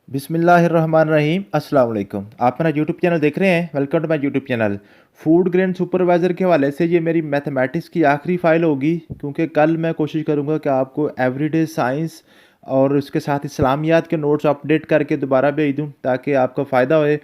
बिस्मिल्लाहिर्रहमानिर्रहीम अस्सलाम वालेकुम। आप मेरा यूट्यूब चैनल देख रहे हैं। Welcome to my YouTube channel. Food grain supervisor के हवाले से ये मेरी मैथमेटिक्स की आखिरी फ़ाइल होगी, क्योंकि कल मैं कोशिश करूँगा कि आपको एवरीडे साइंस और उसके साथ इस्लामियात के नोट्स अपडेट करके दोबारा भेज दूँ ताकि आपको फ़ायदा होए।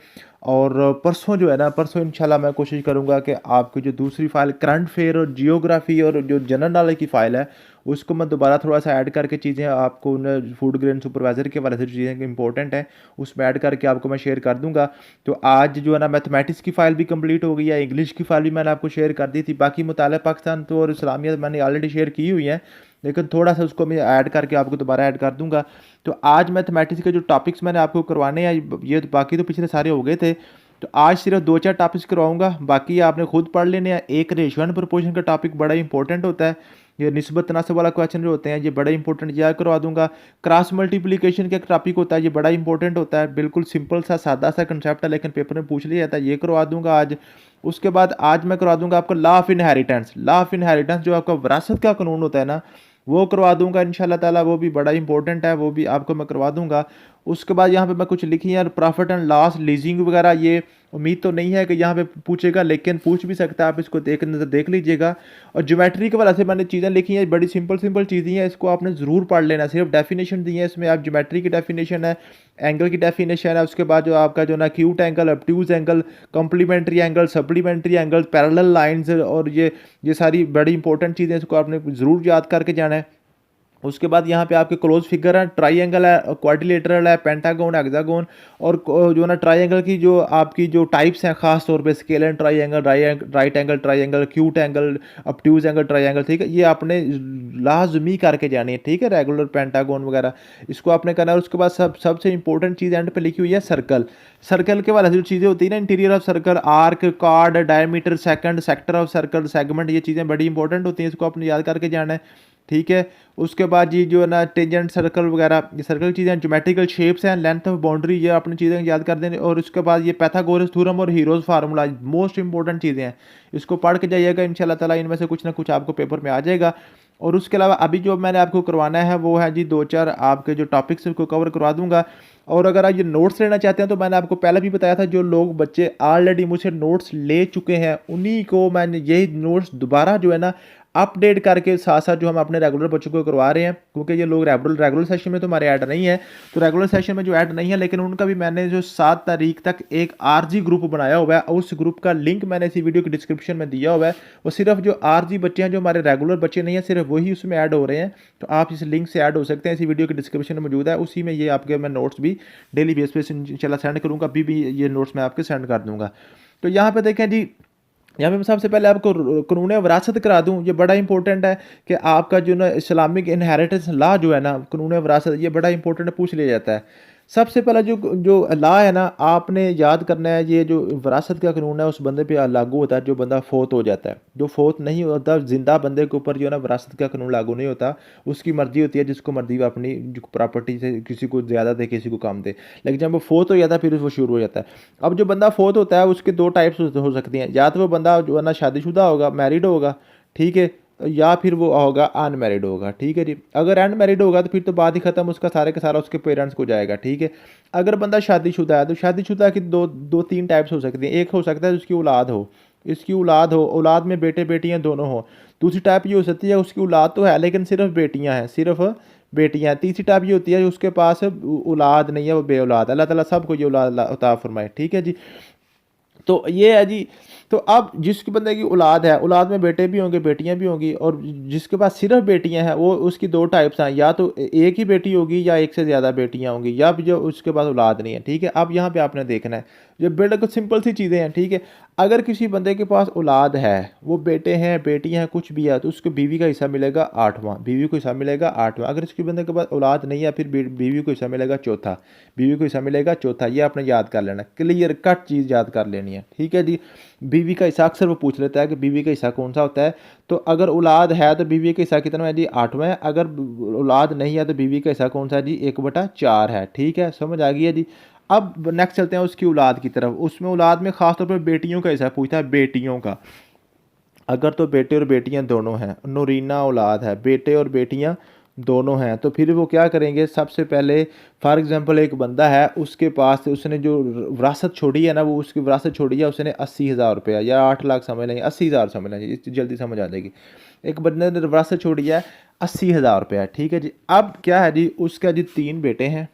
और परसों जो है ना, परसों इंशाल्लाह मैं कोशिश करूँगा कि आपकी जो दूसरी फ़ाइल करंट अफेयर और जियोग्राफ़ी और जो जनरल नॉलेज की फ़ाइल है, उसको मैं दोबारा थोड़ा-सा ऐड करके चीज़ें आपको उन फूड ग्रेन सुपरवाइज़र के हवाले से जो चीज़ें इंपॉर्टेंट हैं, उसमें ऐड करके आपको मैं शेयर कर दूँगा। तो आज जो है ना, मैथमेटिक्स की फ़ाइल भी कंप्लीट हो गई है, इंग्लिश की फ़ाइल भी मैंने आपको शेयर कर दी थी। बाकी मुतालिक़ पाकिस्तान तो और इस्लामियत मैंने ऑलरेडी शेयर की हुई है, लेकिन थोड़ा-सा उसको मैं ऐड करके आपको दोबारा ऐड कर दूँगा। तो आज मैथमेटिक्स के जो टॉपिक्स मैंने आपको करवाने हैं, ये तो बाकी तो पिछले सारे हो गए थे। तो आज सिर्फ 2-4 टॉपिक्स करवाऊँगा, बाकी आपने खुद पढ़ लेने हैं। एक रेशियो एंड प्रोपोर्शन का टॉपिक बड़ा इंपॉर्टेंट होता है। ये निस्बत तनासब वाला क्वेश्चन जो होते हैं, ये बड़ा इंपॉर्टेंट, यह करवा दूँगा। क्रॉस मल्टीप्लिकेशन का एक टॉपिक होता है, ये बड़ा इंपॉर्टेंट होता है। बिल्कुल सिंपल सा सादा सा कंसेप्ट है, लेकिन पेपर में पूछ लिया जाता है, ये करवा दूँगा आज। उसके बाद आज मैं करवा दूँगा आपको law of inheritance. Law of inheritance जो आपका विरासत का कानून होता है ना, वो करवा दूँगा इंशाल्लाह ताला। वो भी बड़ा इंपॉर्टेंट है, वो भी आपको मैं करवा दूँगा। उसके बाद यहाँ पे मैं कुछ लिखी है प्रॉफिट एंड लॉस, लीजिंग वगैरह। ये उम्मीद तो नहीं है कि यहाँ पे पूछेगा, लेकिन पूछ भी सकता है, आप इसको देख नज़र देख लीजिएगा। और ज्योमेट्री के वाले से मैंने चीज़ें लिखी हैं, बड़ी सिंपल सिंपल चीज़ें हैं, इसको आपने ज़रूर पढ़ लेना। सिर्फ डेफिनेशन दी है इसमें, आप ज्योमेट्री की डेफिनेशन है, एंगल की डेफिनेशन है, उसके बाद जो आपका जो ना acute angle, obtuse angle, complementary angle, supplementary angle, parallel lines, और ये सारी बड़ी इंपॉर्टेंट चीज़ें, इसको आपने ज़रूर याद करके जाना है। उसके बाद यहाँ पे आपके क्लोज फिगर है, ट्राइंगल है, क्वाड्रिलेटरल है, पेंटागोन, हेक्सागोन। और जो ना ट्राइंगल की जो आपकी जो टाइप्स हैं, खास तौर पे scale and triangle, right angle triangle, acute angle, obtuse angle triangle, ठीक है। ये आपने लाजमी करके जानी है, ठीक है। रेगुलर, पेंटागोन वगैरह, इसको आपने करना है। उसके बाद सबसे इंपॉर्टेंट चीज़ एंड पे लिखी हुई है सर्कल। सर्कल के वाले जो चीज़ें होती है ना, interior of circle, arc, card, diameter, second, sector of circle, segment, ये चीज़ें बड़ी इंपॉर्टेंट होती हैं, इसको आपने याद करके जाना है, ठीक है। उसके बाद ये जो है ना टेंजेंट सर्कल वगैरह, ये सर्कल चीज़ें, ज्योमेट्रिकल शेप्स हैं, लेंथ ऑफ बाउंड्री, ये अपनी चीज़ें याद कर देंगे। और उसके बाद ये पैथागोरस थ्योरम और हीरोज फार्मूला, मोस्ट इंपॉर्टेंट चीज़ें हैं, इसको पढ़ के जाइएगा इंशाल्लाह ताला। इनमें से कुछ ना कुछ आपको पेपर में आ जाएगा। और उसके अलावा अभी जो मैंने आपको करवाना है वो है जी 2-4 आपके जो टॉपिक्स को कवर करवा दूंगा। और अगर आप ये नोट्स लेना चाहते हैं, तो मैंने आपको पहले भी बताया था, जो लोग बच्चे ऑलरेडी मुझसे नोट्स ले चुके हैं, उन्हीं को मैंने यही नोट्स दोबारा जो है ना अपडेट करके साथ साथ जो हम अपने रेगुलर बच्चों को करवा रहे हैं, क्योंकि ये लोग रेगुलर सेशन में तो हमारे ऐड नहीं है। तो रेगुलर सेशन में जो ऐड नहीं है, लेकिन उनका भी मैंने जो 7 तारीख तक एक आरजी ग्रुप बनाया हुआ है, उस ग्रुप का लिंक मैंने इसी वीडियो की डिस्क्रिप्शन में दिया हुआ है। वो सिर्फ जो आरजी बच्चे हैं, जो हमारे रेगुलर बच्चे नहीं है, सिर्फ वही उसमें ऐड हो रहे हैं। तो आप इस लिंक से ऐड हो सकते हैं, इसी वीडियो की डिस्क्रिप्शन में मौजूद है। उसी में ये आपके मैं नोट्स भी डेली बेस पे इंशाल्लाह सेंड करूँगा। अभी भी ये नोट्स मैं आपके सेंड कर दूँगा। तो यहाँ पे देखें जी, यहाँ पे मैं सबसे पहले आपको कानून विरासत करा दूँ। ये बड़ा इंपॉर्टेंट है कि आपका जो ना इस्लामिक इनहेरिटेंस लॉ जो है ना, कानून विरासत, ये बड़ा इंपॉर्टेंट है, पूछ लिया जाता है। सबसे पहला जो जो लॉ है ना, आपने याद करना है, ये जो विरासत का कानून है उस बंदे पे लागू होता है जो बंदा फोत हो जाता है। जो फोत नहीं होता, जिंदा बंदे के ऊपर जो है ना विरासत का कानून लागू नहीं होता। उसकी मर्जी होती है, जिसको मर्जी वो अपनी प्रॉपर्टी से किसी को ज़्यादा दे, किसी को कम दे। लेकिन जब वो फोत हो जाता है, फिर वो शुरू हो जाता है। अब जो बंदा फोत होता है, उसके 2 टाइप्स हो सकती हैं। या तो वो बंदा जो है ना शादीशुदा होगा, मैरिड होगा, ठीक है, या फिर वो होगा अनमैरिड होगा, ठीक है जी। अगर अनमैरिड होगा तो फिर तो बात ही खत्म, उसका सारे का सारा उसके पेरेंट्स को जाएगा, ठीक है। अगर बंदा शादीशुदा है, तो शादीशुदा की दो तीन टाइप्स हो सकती हैं। एक हो सकता है उसकी औलाद हो, इसकी औलाद हो, औलाद में बेटे बेटियां दोनों हो। दूसरी टाइप ये हो सकती है उसकी औलाद तो है, लेकिन सिर्फ बेटियां हैं, सिर्फ बेटियां। तीसरी टाइप ये होती है उसके पास औलाद नहीं है, वो बे औलाद। अल्लाह ताला सबको ये औलाद अता फरमाए, ठीक है जी। तो ये है जी। तो अब जिसके बंदे की औलाद है, औलाद में बेटे भी होंगे, बेटियां भी होंगी। और जिसके पास सिर्फ बेटियां हैं, वो उसकी 2 टाइप्स हैं, या तो एक ही बेटी होगी या एक से ज़्यादा बेटियां होंगी, या जो उसके पास औलाद नहीं है, ठीक है। अब यहाँ पे आपने देखना है, ये बिल्कुल सिंपल सी चीज़ें हैं, ठीक है। अगर किसी बंदे के पास औलाद है, वो बेटे हैं, बेटियां हैं, कुछ भी है, तो उसको बीवी का हिस्सा मिलेगा 8वां, बीवी को हिस्सा मिलेगा 8वां। अगर इसके बंदे के पास औलाद नहीं है, फिर बीवी को हिस्सा मिलेगा चौथा, बीवी को हिस्सा मिलेगा चौथा। ये आपने याद कर लेना, क्लियर कट चीज़ याद कर लेनी है, ठीक है जी। बीवी का हिस्सा अक्सर वो पूछ लेता है कि बीवी का हिस्सा कौन सा होता है। तो अगर औलाद है तो बीवी का हिस्सा कितना है जी, 8वां है। अगर औलाद नहीं है तो बीवी का हिस्सा कौन सा है जी, 1/4 है, ठीक है। समझ आ गई है जी। अब नेक्स्ट चलते हैं उसकी औलाद की तरफ। उसमें औलाद में खासतौर पर बेटियों का हिस्सा पूछता है, बेटियों का। अगर तो बेटे और बेटियां दोनों हैं, नूरीना औलाद है, बेटे और बेटियां दोनों हैं, तो फिर वो क्या करेंगे, सबसे पहले फॉर एग्जांपल एक बंदा है, उसके पास उसने जो विरासत छोड़ी है ना, वो उसकी विरासत छोड़ी है उसने 80,000 रुपया या 8 लाख समझ लेंगे, 80,000 समझ लेंगे, जल्दी समझ आ जाएगी। एक बंदे ने विरासत छोड़ी है 80,000 रुपया, ठीक है जी। अब क्या है जी, उसका जी 3 बेटे हैं,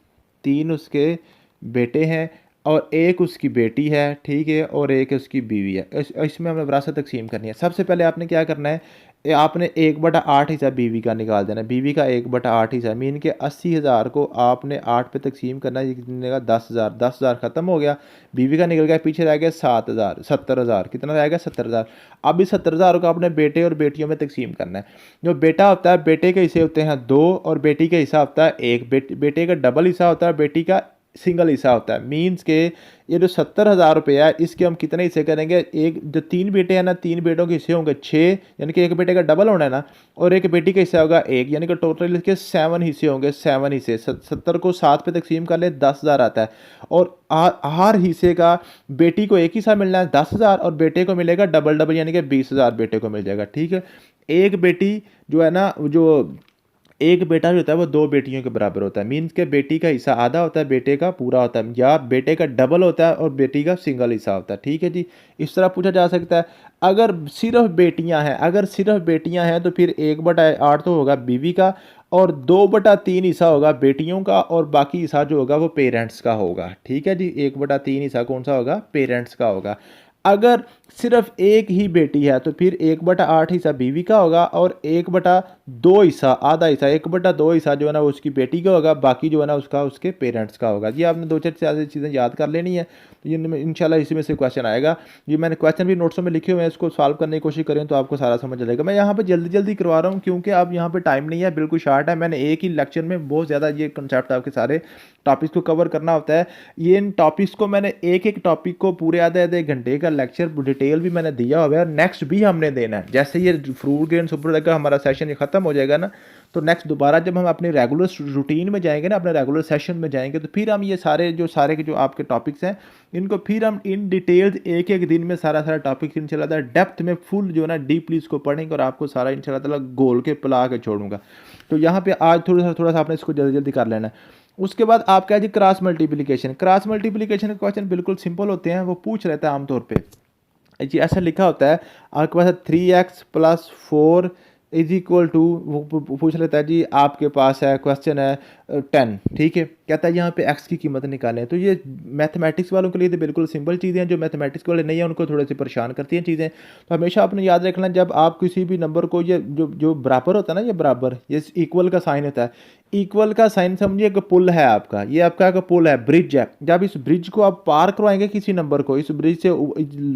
3 उसके बेटे हैं और एक उसकी बेटी है, ठीक है, और एक उसकी बीवी है। इसमें हमने विरासत तकसीम करनी है। सबसे पहले आपने क्या करना है, आपने 1/8 हिस्सा बीवी का निकाल देना है। बीवी का 1/8 हिस्सा मीन के 80,000 को आपने 8 पे तकसीम करना है, ये कितने का 10,000, 10,000 खत्म हो गया, बीवी का निकल गया, पीछे रह गया 7,000, 70,000, कितना रहेगा 70,000। अब इस 70,000 को आपने बेटे और बेटियों में तकसीम करना है। जो बेटा होता है, बेटे के हिस्से होते हैं 2 और बेटी का हिस्सा होता है 1। बेटे का डबल हिस्सा होता है, बेटी का सिंगल हिस्सा होता है। मीन्स के ये जो 70,000 रुपया है, इसके हम कितने हिस्से करेंगे, एक जो 3 बेटे हैं ना, 3 बेटों के हिस्से होंगे 6, यानी कि एक बेटे का डबल होना है ना, और एक बेटी का हिस्सा होगा 1, यानी कि टोटल इसके 7 हिस्से होंगे, 7 हिस्से। 70 को 7 पे तकसीम कर ले, 10,000 आता है। और हर हिस्से का बेटी को एक हिस्सा मिलना है 10,000 और बेटे को मिलेगा डबल डबल, यानी कि 20,000 बेटे को मिल जाएगा, ठीक है। एक बेटी जो है ना, जो एक बेटा जो होता है वो 2 बेटियों के बराबर होता है। मीन्स के बेटी का हिस्सा आधा होता है, बेटे का पूरा होता है, या बेटे का डबल होता है और बेटी का सिंगल हिस्सा होता है, ठीक है जी। इस तरह पूछा जा सकता है। अगर सिर्फ बेटियां हैं, तो फिर 1/8 तो होगा बीवी का और 2/3 हिस्सा होगा बेटियों का और बाकी हिस्सा जो होगा वो पेरेंट्स का होगा, ठीक है जी। 1/3 हिस्सा कौन सा होगा, पेरेंट्स का होगा। अगर सिर्फ एक ही बेटी है तो फिर 1/8 हिस्सा बीवी का होगा और 1/2 हिस्सा, आधा हिस्सा, 1/2 हिस्सा जो है ना वो उसकी बेटी का होगा, बाकी जो है ना उसका उसके पेरेंट्स का होगा। ये आपने 2-4 चीज़ें याद कर लेनी है, तो ये इंशाल्लाह इसी में से क्वेश्चन आएगा। ये मैंने क्वेश्चन भी नोट्सों में लिखे हुए हैं, इसको सॉल्व करने की कोशिश करें तो आपको सारा समझ आ जाएगा। मैं यहाँ पर जल्दी जल्दी करवा रहा हूँ क्योंकि अब यहाँ पर टाइम नहीं है, बिल्कुल शार्ट है। मैंने एक ही लेक्चर में बहुत ज़्यादा ये कंसेप्ट आपके सारे टॉपिक्स को कवर करना होता है। ये इन टॉपिक्स को मैंने एक एक टॉपिक को पूरे आधे आधे घंटे का लेक्चर डिटेल भी मैंने दिया हुआ है और नेक्स्ट भी हमने देना है। जैसे ये फ्रूट ग्रेन सुपर का हमारा सेशन ये खत्म हो जाएगा ना, तो नेक्स्ट दोबारा जब हम अपने रेगुलर रूटीन में जाएंगे ना, अपने रेगुलर सेशन में जाएंगे, तो फिर हम ये सारे के जो आपके टॉपिक्स हैं इनको फिर हम इन डिटेल्स एक एक दिन में सारा टॉपिक इंशाल्लाह डेप्थ में फुल जो है ना डीपली इसको पढ़ेंगे और आपको सारा इंशाल्लाह ताला गोल के पिला के छोड़ूंगा। तो यहाँ पे आज थोड़ा सा आपने इसको जल्दी जल्दी कर लेना है। उसके बाद आपका है जी क्रॉस मल्टीप्लिकेशन। क्रॉस मल्टीप्लिकेशन के क्वेश्चन बिल्कुल सिंपल होते हैं, वो पूछ रहता है आमतौर पे जी, ऐसा लिखा होता है आपके पास 3x+4 इज इक्वल टू, वो पूछ लेता है जी आपके पास है क्वेश्चन है 10, ठीक है, कहता है यहाँ पे x की कीमत निकालें। तो ये मैथमेटिक्स वालों के लिए तो बिल्कुल सिंपल चीज़ें हैं, जो मैथमेटिक्स वाले नहीं है उनको थोड़े से परेशान करती हैं चीज़ें। तो हमेशा आपने याद रखना, जब आप किसी भी नंबर को, ये जो बराबर होता है ना, ये बराबर, ये इक्वल का साइन होता है। इक्वल का साइन समझिए कि पुल है आपका, ये आपका का पुल है, ब्रिज है। जब इस ब्रिज को आप पार करवाएंगे किसी नंबर को, इस ब्रिज से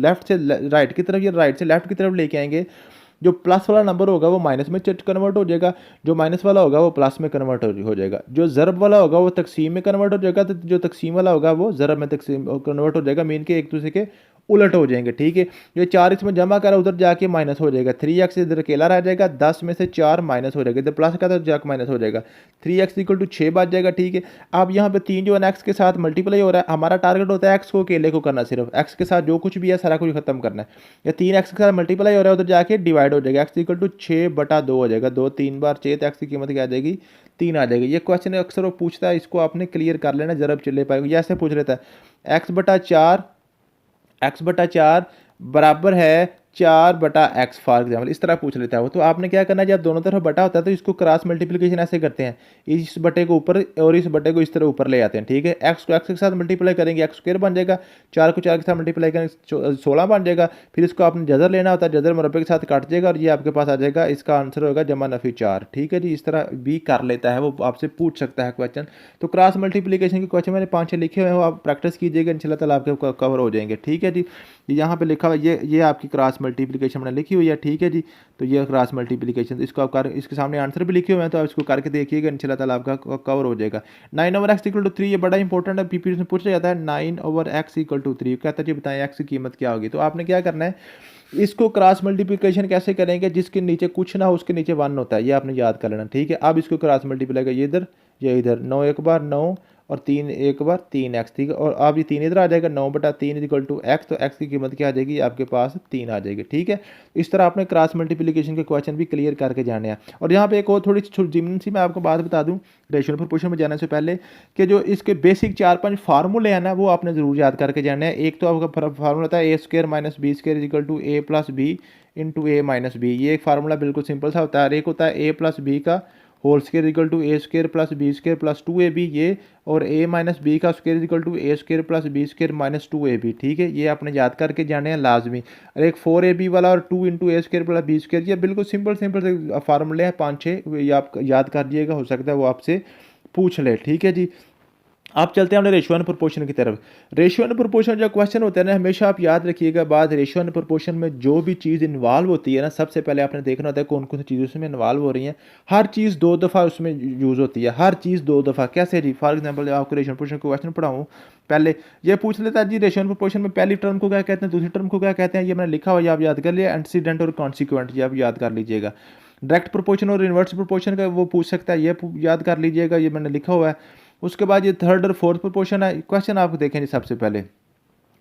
लेफ्ट से राइट की तरफ या राइट से लेफ्ट की तरफ लेके आएंगे, जो प्लस वाला नंबर होगा वो माइनस में कन्वर्ट हो जाएगा, जो माइनस वाला होगा वो प्लस में कन्वर्ट हो जाएगा, जो ज़रब वाला होगा वो तकसीम में कन्वर्ट हो जाएगा, तो जो तकसीम वाला होगा वो ज़रब में तकसीम कन्वर्ट हो जाएगा। मीन के एक दूसरे के उलट हो जाएंगे, ठीक है। ये 4 इसमें जमा करा, उधर जाके माइनस हो जाएगा, 3x इधर अकेला रह जाएगा, 10 में से 4 माइनस हो जाएगा, इधर प्लस का तो जाकर माइनस हो जाएगा, 3x = 6 बच जाएगा, ठीक है। अब यहाँ पे 3 जो है ना x के साथ मल्टीप्लाई हो रहा है, हमारा टारगेट होता है x को अकेले को करना, सिर्फ x के साथ जो कुछ भी है सारा कुछ खत्म करना है। या 3x के साथ मल्टीप्लाई हो रहा है, उधर जाके डिवाइड हो जाएगा, x = 6/2 हो जाएगा, 2 3 बार 6, तो x की कीमत क्या आ जाएगी, 3 आ जाएगी। ये क्वेश्चन अक्सर वो पूछता है, इसको आपने क्लियर कर लेना, जरब चले पाएगा। ये ऐसे पूछ लेता है x/4 बराबर है 4/x, फॉर एग्जाम्पल इस तरह पूछ लेता है वो। तो आपने क्या करना है, जब दोनों तरफ बटा होता है तो इसको क्रॉस मल्टीप्लिकेशन ऐसे करते हैं, इस बटे को ऊपर और इस बटे को इस तरह ऊपर ले आते हैं, ठीक है। x को x के साथ मल्टीप्लाई करेंगे, x² बन जाएगा, 4 को 4 के साथ मल्टीप्लाई करेंगे 16 बन जाएगा। फिर इसको आपने जजर लेना होता है, जजर मुरब्बे के साथ काट जाएगा और ये आपके पास आ जाएगा, इसका आंसर होगा जमा-4, ठीक है जी। इस तरह भी कर लेता है वो, आपसे पूछ सकता है क्वेश्चन। तो क्रॉस मल्टीप्लिकेशन के क्वेश्चन मैंने 5-6 लिखे हुए हैं, वो आप प्रैक्टिस कीजिएगा, इंशाल्लाह ताला आपके कवर हो जाएंगे, ठीक है जी। यहाँ पे लिखा हुआ ये आपकी क्रॉस मल्टीप्लिकेशन मैंने लिखी हुई है, ठीक है जी। तो ये क्रॉस मल्टीप्लिकेशन, इसको आप कर, इसके सामने आंसर भी लिखे हुए हैं, तो आप इसको करके देखिएगा, इंशाल्लाह ताला आपका कवर हो जाएगा। 9/x = 3, ये बड़ा इंपॉर्टेंट है, पीपीटी में पूछा जाता है। 9/x = 3 कहता है जी बताएं x की कीमत क्या होगी। तो आपने क्या करना है, इसको क्रॉस मल्टीप्लिकेशन कैसे करेंगे, जिसके नीचे कुछ ना हो उसके नीचे 1 होता है, ये आपने याद कर लेना, ठीक है। अब इसको क्रॉस मल्टीप्लाई का, ये इधर ये इधर, 9 एक बार 9 और 3 एक बार 3x, ठीक है। और अब ये 3 इधर आ जाएगा, 9/3 इक्वल टू एक्स, तो x की कीमत क्या आ जाएगी आपके पास 3 आ जाएगी, ठीक है। इस तरह आपने क्रॉस मल्टीप्लिकेशन के क्वेश्चन भी क्लियर करके जाने हैं। और यहाँ पे एक और थोड़ी जिमन सी मैं आपको बात बता दूँ रेशियो प्रोपोर्शन में जाने से पहले, कि जो इसके बेसिक 4-5 फार्मूले हैं ना वो आपने ज़रूर याद करके जाने हैं। एक तो आपका फार्मूला था a² - b² equal to a + b into a - b, ये एक फार्मूला बिल्कुल सिंपल सा होता है। और एक होता है a + b का whole square equal to a² + b² + 2ab, ये, और a - b का square equal to a² + b² - 2ab, ठीक है। ये आपने याद करके जाने हैं लाजमी। और एक 4ab वाला और 2 इंटू a² + b², ये बिल्कुल सिंपल सिंपल से फार्मूले हैं 5-6, ये आप याद कर लीजिएगा, हो सकता है वो आपसे पूछ ले, ठीक है जी। आप चलते हैं अपने रेशियो एंड प्रोपोर्शन की तरफ। रेशियो एंड प्रोपोर्शन जो क्वेश्चन होते हैं ना, हमेशा आप याद रखिएगा बात, रेशियो एंड प्रोपोर्शन में जो भी चीज़ इन्वॉल्व होती है ना, सबसे पहले आपने देखना होता है कौन कौन सी चीज़ें उसमें इन्वॉल्व हो रही हैं। हर चीज़ 2 दफ़ा उसमें यूज़ होती है, हर चीज़ 2 दफ़ा। कैसे जी? फॉर एग्जाम्पल आपको रेशियो एंड प्रोपोर्शन क्वेश्चन पढ़ाऊँ, पहले ये पूछ लेता है जी रेशियो एंड प्रोपोर्शन में पहली टर्म को क्या कहते हैं, दूसरी टर्म को क्या कहते हैं, ये मैंने लिखा हुआ है, आप याद कर लिया। एंटीसीडेंट और कॉन्सिक्वेंट, ये आप याद कर लीजिएगा। डायरेक्ट प्रोपोर्शन और इन्वर्स प्रोपोर्शन का वो पूछ सकता है, ये याद कर लीजिएगा, ये मैंने लिखा हुआ है। उसके बाद ये थर्ड और फोर्थ प्रोपोर्शन है। क्वेश्चन आप देखें जी, सबसे पहले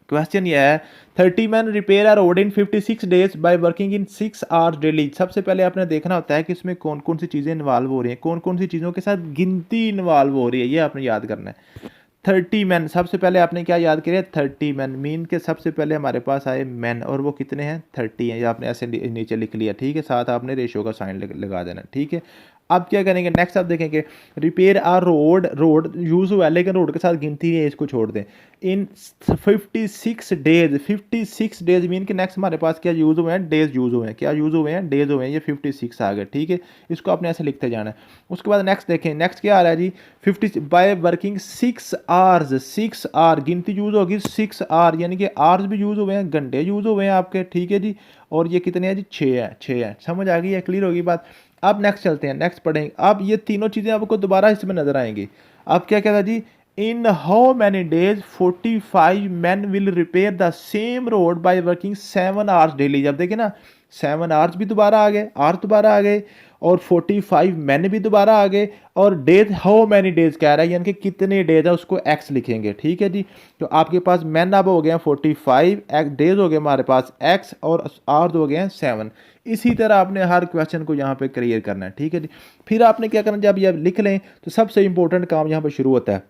क्वेश्चन ये है 30 man repair are road in 56 days by working in 6 hours daily. सबसे पहले आपने देखना होता है कि इसमें कौन कौन सी चीज़ें इन्वॉल्व हो रही हैं, कौन कौन सी चीज़ों के साथ गिनती इन्वॉल्व हो रही है, ये आपने याद करना है। 30 मैन, सबसे पहले आपने क्या याद किया, 30 मैन, मीन के सबसे पहले हमारे पास आए मैन, और वो कितने हैं 30 हैं, ये आपने ऐसे नीचे लिख लिया, ठीक है। साथ आपने रेशियो का साइन लगा देना, ठीक है। अब क्या करेंगे, नेक्स्ट आप देखेंगे repair are road, road use हुआ है लेकिन रोड के साथ गिनती नहीं है, इसको छोड़ दें। इन 56 डेज, 56 डेज मीन के नेक्स्ट हमारे पास क्या यूज़ हुए हैं, डेज यूज़ हुए हैं, क्या यूज़ हुए हैं, डेज हुए हैं, ये 56 आ गए, ठीक है। इसको आपने ऐसे लिखते जाना है। उसके बाद नेक्स्ट देखें, नेक्स्ट क्या आ रहा है जी, 50 बाय वर्किंग 6 आवर्स, 6 आवर, गिनती यूज़ होगी 6 आवर, यानी कि आवर्स भी यूज़ हुए हैं, घंटे यूज़ हुए हैं आपके, ठीक है जी। और ये कितने हैं जी, 6 है, 6 है। समझ आ गई है, क्लियर होगी बात। अब नेक्स्ट चलते हैं, नेक्स्ट पढ़ेंगे। अब ये तीनों चीज़ें आपको दोबारा इसमें नजर आएंगी। अब क्या कहता जी, in how many days 45 men will repair the same road by working 7 hours daily. जब देखें ना 7 आवर्स भी दोबारा आ गए, आवर्स दोबारा आ गए, और 45 मैन भी दोबारा आ गए, और डेज हाउ मैनी डेज कह रहा है, यानी कि कितने डेज है उसको एक्स लिखेंगे, ठीक है जी। तो आपके पास मैन अब हो गए हैं 45, डेज हो गए हमारे पास एक्स, और आवर्स हो गए हैं 7। इसी तरह आपने हर क्वेश्चन को यहाँ पे क्लियर करना है, ठीक है जी। फिर आपने क्या करना, जब ये लिख लें तो सबसे इंपॉर्टेंट काम यहाँ पे शुरू होता है,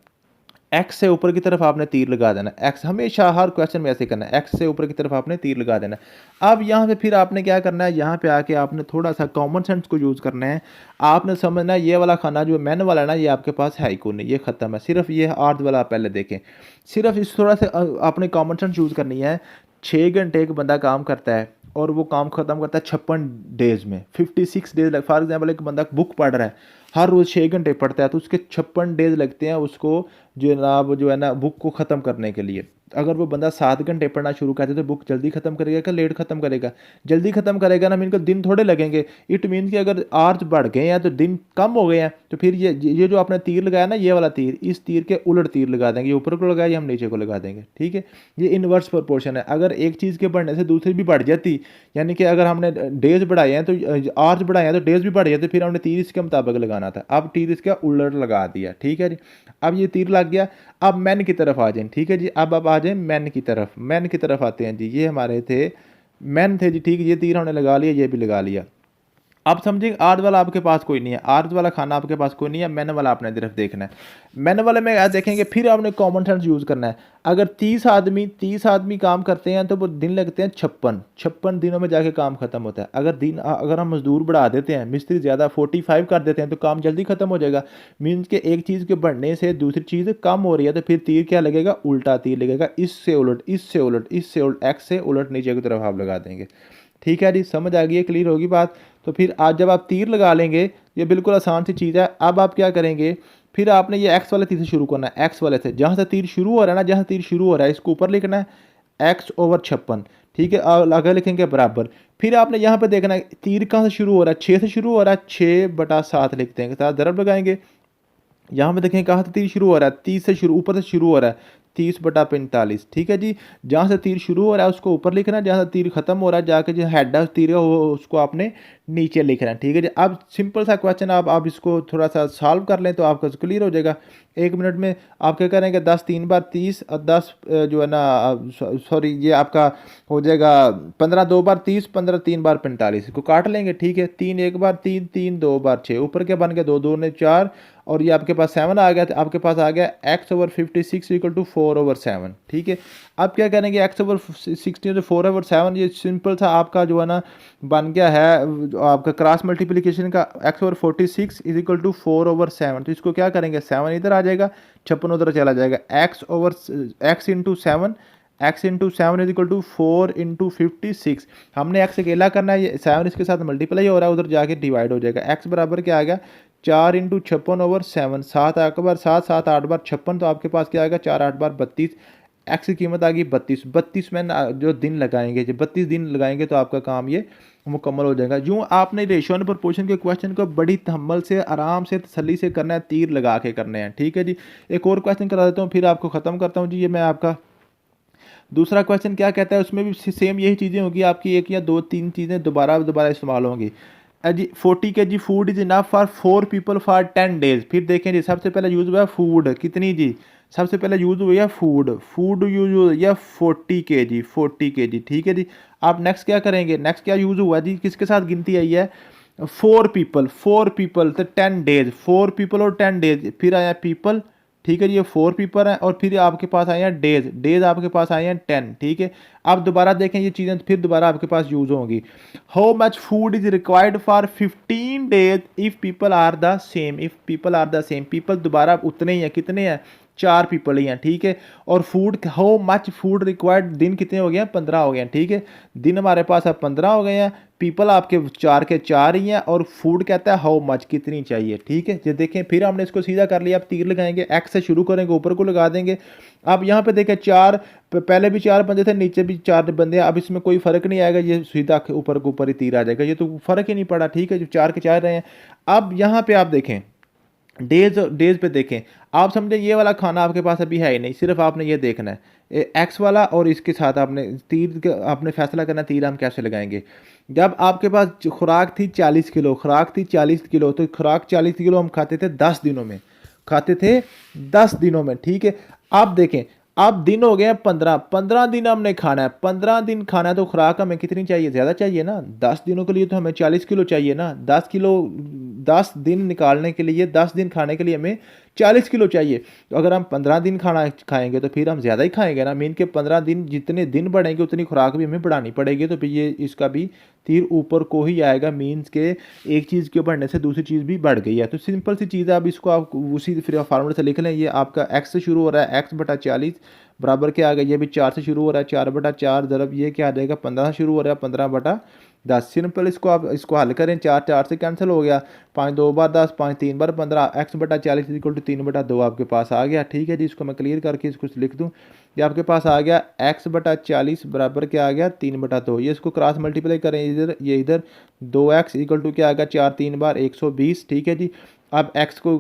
एक्स से ऊपर की तरफ आपने तीर लगा देना। एक्स हमेशा हर क्वेश्चन में ऐसे करना है, एक्स से ऊपर की तरफ आपने तीर लगा देना। अब यहाँ से फिर आपने क्या करना है, यहाँ पे आके आपने थोड़ा सा कॉमन सेंस को यूज़ करना है। आपने समझना है ये वाला खाना जो मैन वाला है ना, ये आपके पास है ही कोई नहीं, ये ख़त्म है। सिर्फ ये आर्थ वाला आप पहले देखें, सिर्फ इस थोड़ा सा आपने कॉमन सेंस यूज़ करनी है। 6 घंटे एक बंदा काम करता है और वो काम ख़त्म करता है 56 डेज़ में, 56 डेज लग। फॉर एग्जाम्पल एक बंदा बुक पढ़ रहा है, हर रोज़ 6 घंटे पढ़ता है, तो उसके 56 डेज लगते हैं उसको जनाब जो है ना बुक को ख़त्म करने के लिए। अगर वो बंदा 7 घंटे पढ़ना शुरू कर दे तो बुक जल्दी ख़त्म करेगा क्या लेट ख़त्म करेगा, जल्दी ख़त्म करेगा ना, मीन को दिन थोड़े लगेंगे। इट मीन कि अगर आवर्स बढ़ गए हैं तो दिन कम हो गए हैं, तो फिर ये जो आपने तीर लगाया ना, ये वाला तीर, इस तीर के उलट तीर लगा देंगे, ये ऊपर को लगाया या हम नीचे को लगा देंगे, ठीक है। ये इन्वर्स प्रोपोर्शन है। अगर एक चीज़ के बढ़ने से दूसरी भी बढ़ जाती, यानी कि अगर हमने डेज बढ़ाए हैं तो आवर्स बढ़ाए हैं तो डेज भी बढ़ जाते, फिर हमने तीर इसके मुताबिक लगाना था। अब तीर इसका उलट लगा दिया, ठीक है जी। अब ये तीर लग गया। अब मैन की तरफ आ जाएं, ठीक है जी। अब आ जाएं मैन की तरफ, मैन की तरफ आते हैं जी। ये हमारे थे मैन थे जी, ठीक है। ये तीर हमने लगा लिया, ये भी लगा लिया। आप समझिए आर्थ वाला आपके पास कोई नहीं है, आर्थ वाला खाना आपके पास कोई नहीं है, मैन वाला आपने सिर्फ देखना है। मैन वाले में आज देखेंगे, फिर आपने कॉमन सेंस यूज़ करना है। अगर 30 आदमी काम करते हैं तो वो दिन लगते हैं 56 दिनों में जाके काम खत्म होता है। अगर हम मजदूर बढ़ा देते हैं, मिस्त्री ज़्यादा 45 कर देते हैं तो काम जल्दी खत्म हो जाएगा। मीन्स के एक चीज़ के बढ़ने से दूसरी चीज़ कम हो रही है, तो फिर तीर क्या लगेगा, उल्टा तीर लगेगा, इससे उलट, इससे उलट, इससे उलट, एक्स से उलट नीचे की तरफ आप लगा देंगे, ठीक है जी। समझ आ गई है, क्लियर होगी बात। तो फिर आज जब आप तीर लगा लेंगे, ये बिल्कुल आसान सी चीज़ है। अब आप क्या करेंगे, फिर आपने ये एक्स वाले तीर से शुरू करना है, एक्स वाले से, जहाँ से तीर शुरू हो रहा है ना, जहाँ तीर शुरू हो रहा है इसको ऊपर लिखना है, x/56, ठीक है। आगे लिखेंगे बराबर। फिर आपने यहाँ पे देखना है तीर कहाँ से शुरू हो रहा है, 6 से शुरू हो रहा है, 6/7 लिखते हैं, साथ ज़रब लगाएंगे। यहाँ पे देखें कहाँ से तीर शुरू हो रहा है, 30 से शुरू, ऊपर से शुरू हो रहा है, 30/45, ठीक है जी। जहाँ से तीर शुरू हो रहा है उसको ऊपर लिखना है, जहाँ से तीर खत्म हो रहा है जाके जो हेड है तीर का उसको आपने नीचे लिखना है, ठीक है जी। अब सिंपल सा क्वेश्चन, आप इसको थोड़ा सा सॉल्व कर लें तो आपका क्लियर हो जाएगा। 1 मिनट में आप क्या करेंगे, 10 3 बार 30 और 10 जो है ना सॉरी ये आपका हो जाएगा 15 2 बार 30, 15 3 बार 45, इसको काट लेंगे। ठीक है, 3 1 बार 3, 3 2 बार 6, ऊपर के बन गए 2 2 ने 4, और ये आपके पास 7 आ गया, तो आपके पास आ गया x/56 इक्वल टू 4/7। ठीक है, अब क्या करेंगे, x/16 4/7, ये सिंपल सा आपका जो है ना बन गया है आपका क्रॉस मल्टीप्लिकेशन का, x/46 इज इक्वल टू 4/7। तो इसको क्या करेंगे, 7 इधर आ जाएगा, 56 उधर चला जाएगा, x into 7, x into 7 is equal to 4 into 56। हमने x अकेला करना है, ये 7 इसके साथ मल्टीप्लाई हो रहा है, उधर जाके डिवाइड हो जाएगा। x बराबर क्या आ गया, 4 इंटू 56/7, 7 8 बार 7, 7 8 बार 56, तो आपके पास क्या आएगा, 4 8 बार 32। एक्स की कीमत आ गई 32। 32 में जो दिन लगाएंगे, जब 32 दिन लगाएंगे तो आपका काम ये मुकम्मल हो जाएगा। यूँ आपने रेशियो एंड प्रोपोर्शन के क्वेश्चन को बड़ी तहम्मुल से, आराम से, तसल्ली से करना है, तीर लगा के करने हैं। ठीक है जी, एक और क्वेश्चन करा देता हूँ, फिर आपको ख़त्म करता हूँ जी। ये मैं आपका दूसरा क्वेश्चन क्या कहता है, उसमें भी सेम यही चीज़ें होंगी आपकी, एक या दो तीन चीज़ें दोबारा दोबारा इस्तेमाल होंगी जी। 40 kg food is enough for 4 people for 10 days. फिर देखें जी, सबसे पहले यूज़ हुआ है फूड, कितनी जी, सबसे पहले यूज़ हुई है फूड, फूड यूज़ हुई है 40 kg, 40 kg। ठीक है जी, आप नेक्स्ट क्या करेंगे, नेक्स्ट क्या यूज़ हुआ जी, किसके साथ गिनती आई है, 4 पीपल, 4 पीपल तो 10 डेज, 4 पीपल और 10 डेज, फिर आया पीपल। ठीक है जी, ये 4 पीपल हैं, और फिर आपके पास आए हैं डेज, डेज आपके पास आए हैं 10। ठीक है, अब दोबारा देखें ये चीज़ें फिर दोबारा आपके पास यूज़ होंगी। How much food is required for 15 days if people are the same, if people are the same, people दोबारा उतने ही हैं, कितने हैं, 4 पीपल ही हैं। ठीक है, और food, how much food required, दिन कितने हो गए हैं, 15 हो गए हैं। ठीक है, दिन हमारे पास अब 15 हो गए हैं, पीपल आपके 4 के 4 ही हैं, और फूड कहता है हाउ मच, कितनी चाहिए। ठीक है, ये देखें, फिर हमने इसको सीधा कर लिया, अब तीर लगाएंगे, एक्स से शुरू करेंगे, ऊपर को लगा देंगे। अब यहाँ पे देखें, 4 पहले भी 4 बंदे थे, नीचे भी 4 बंदे हैं, अब इसमें कोई फ़र्क नहीं आएगा, ये सीधा ऊपर के ऊपर ही तीर आ जाएगा, ये तो फ़र्क ही नहीं पड़ा। ठीक है, जो 4 के 4 रहे हैं। अब यहाँ पे आप देखें, डेज डेज पे देखें, आप समझें ये वाला खाना आपके पास अभी है ही नहीं, सिर्फ आपने ये देखना है एक्स वाला, और इसके साथ आपने तीर आपने फैसला करना तीर हम कैसे लगाएंगे। जब आपके पास खुराक थी 40 किलो, खुराक थी 40 किलो, तो खुराक 40 किलो हम खाते थे 10 दिनों में, खाते थे 10 दिनों में। ठीक है, आप देखें, अब दिन हो गए हैं 15, 15 दिन हमने खाना है, 15 दिन खाना है, तो खुराक हमें कितनी चाहिए, ज़्यादा चाहिए ना, 10 दिनों के लिए तो हमें 40 किलो चाहिए ना, 10 किलो, 10 दिन निकालने के लिए, 10 दिन खाने के लिए हमें 40 किलो चाहिए। तो अगर हम 15 दिन खाना खाएंगे तो फिर हम ज़्यादा ही खाएंगे ना, मीन के 15 दिन, जितने दिन बढ़ेंगे उतनी खुराक भी हमें बढ़ानी पड़ेगी, तो फिर ये इसका भी तीर ऊपर को ही आएगा, मीन्स के एक चीज़ के बढ़ने से दूसरी चीज़ भी बढ़ गई है। तो सिंपल सी चीज़ है, अब इसको आप उसी फिर फार्मूले से लिख लें, ये आपका एक्स से शुरू हो रहा है, x/40 बराबर क्या आ गया, ये भी 4 से शुरू हो रहा है, 4/4 ज़रब ये क्या आ जाएगा, 15 से शुरू हो रहा है, 15/10। सिंपल इसको आप इसको हल करें, 4 4 से कैंसिल हो गया, 5 2 बार 10, 5 3 बार 15, x/40 इक्वल टू 3/2 आपके पास आ गया। ठीक है जी, इसको मैं क्लियर करके इसको लिख दूँ, ये आपके पास आ गया x/40 बराबर क्या आ गया, 3/2। ये इसको क्रॉस मल्टीप्लाई करें, इधर ये इधर 2x इक्वल टू क्या आ गया, 4 3 बार 120। ठीक है जी, अब x को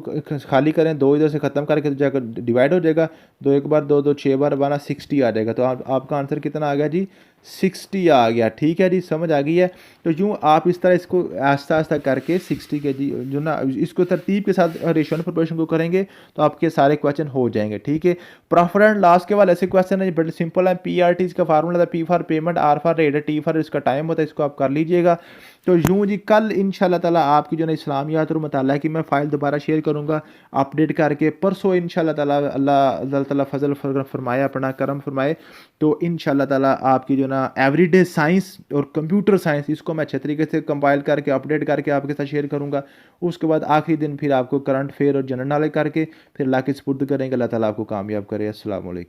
खाली करें, 2 इधर से ख़त्म करके तो जाकर डिवाइड हो जाएगा, 2 1 बार 2 2 6 बार बना 60 आ जाएगा। तो आपका आंसर कितना आ गया जी, 60 आ गया। ठीक है जी, समझ आ गई है। तो यूँ आप इस तरह इसको आस्ता आस्ता करके 60 के जी जो ना, इसको तरतीब के साथ रेशियो एंड प्रोपोर्शन को करेंगे तो आपके सारे क्वेश्चन हो जाएंगे। ठीक है, प्रॉफिट एंड लॉस के वाले ऐसे क्वेश्चन है बड़े सिंपल है। PRT इसका फार्मूला था, P for payment, R for rate, T for इसका टाइम होता है, इसको आप कर लीजिएगा। तो यूँ जी कल इंशाल्लाह ताला आपकी जो है इस्लामियात और मुताला की मैं फ़ाइल दोबारा शेयर करूँगा अपडेट करके। परसों इंशाल्लाह ताला अल्लाह ताला फजल फरमाए, अपना करम फरमाए, तो इंशाल्लाह ताला आपकी जो ना एवरीडे साइंस और कंप्यूटर साइंस, इसको मैं अच्छे तरीके से कंपाइल करके अपडेट करके आपके साथ शेयर करूँगा। उसके बाद आखिरी दिन फिर आपको करंट अफेयर और जनरल नॉलेज करके फिर अल्लाह के सुपुर्द करेंगे। अल्लाह ताला आपको कामयाब करे। अस्सलाम वालेकुम।